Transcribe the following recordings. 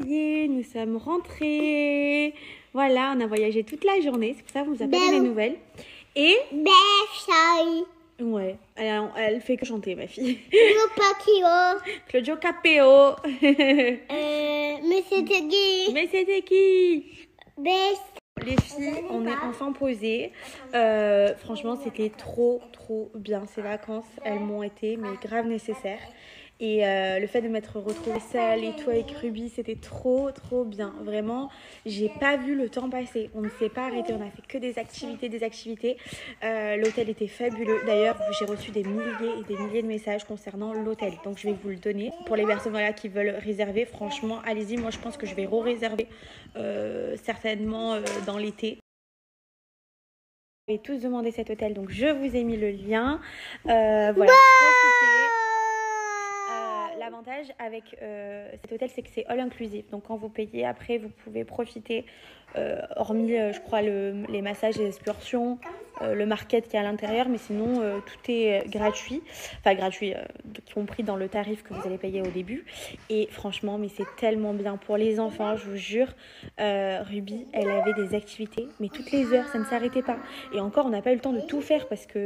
y est, nous sommes rentrés. Voilà, on a voyagé toute la journée. C'est pour ça qu'on vous a pas donné des nouvelles. Et... Ouais, elle fait que chanter, ma fille. Claudio Capéo. Mais c'était qui? Mais c'était qui? Les filles, on est enfin posées. Franchement, c'était trop bien. Ces vacances, elles m'ont été mais grave nécessaires. Et le fait de m'être retrouvée seule et tout avec Ruby, c'était trop bien. Vraiment, j'ai pas vu le temps passer. On ne s'est pas arrêté, on a fait que des activités. L'hôtel était fabuleux. D'ailleurs, j'ai reçu des milliers et des milliers de messages concernant l'hôtel. Donc, je vais vous le donner. Pour les personnes qui veulent réserver, franchement, allez-y. Moi, je pense que je vais re-réserver certainement dans l'été. Vous avez tous demandé cet hôtel, donc je vous ai mis le lien. Voilà, profitez. L'avantage avec cet hôtel, c'est que c'est all inclusif. Donc quand vous payez, après, vous pouvez profiter, hormis, je crois, les massages et les excursions, le market qui est à l'intérieur. Mais sinon, tout est gratuit. Enfin, gratuit, compris dans le tarif que vous allez payer au début. Et franchement, mais c'est tellement bien pour les enfants, je vous jure. Ruby, elle avait des activités, mais toutes les heures, ça ne s'arrêtait pas. Et encore, on n'a pas eu le temps de tout faire parce qu'à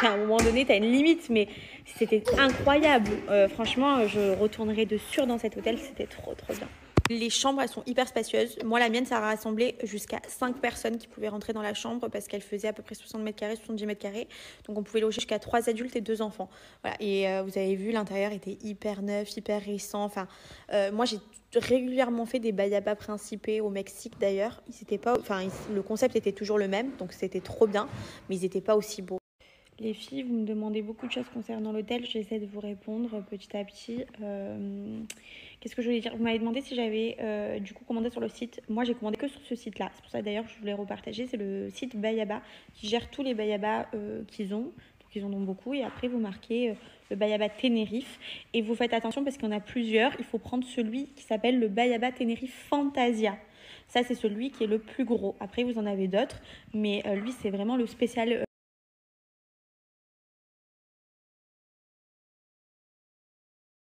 un moment donné, tu as une limite. Mais c'était incroyable. Franchement, je retournerai de sûr dans cet hôtel. C'était trop bien. Les chambres, elles sont hyper spacieuses. Moi, la mienne, ça a rassemblé jusqu'à 5 personnes qui pouvaient rentrer dans la chambre parce qu'elle faisait à peu près 60 mètres carrés, 70 mètres carrés. Donc, on pouvait loger jusqu'à 3 adultes et 2 enfants. Voilà. Et vous avez vu, l'intérieur était hyper neuf, hyper récent. Enfin, moi, j'ai régulièrement fait des bayabas principés au Mexique d'ailleurs. Le concept était toujours le même, donc c'était trop bien, mais ils n'étaient pas aussi beaux. Les filles, vous me demandez beaucoup de choses concernant l'hôtel. J'essaie de vous répondre petit à petit. Qu'est-ce que je voulais dire? Vous m'avez demandé si j'avais du coup commandé sur le site. Moi, j'ai commandé que sur ce site-là. C'est pour ça d'ailleurs que je voulais repartager. C'est le site Bayaba qui gère tous les bayabas qu'ils ont. Donc, ils en ont beaucoup. Et après, vous marquez le bayaba Tenerife. Et vous faites attention parce qu'il y en a plusieurs. Il faut prendre celui qui s'appelle le bayaba Tenerife Fantasia. Ça, c'est celui qui est le plus gros. Après, vous en avez d'autres. Mais lui, c'est vraiment le spécial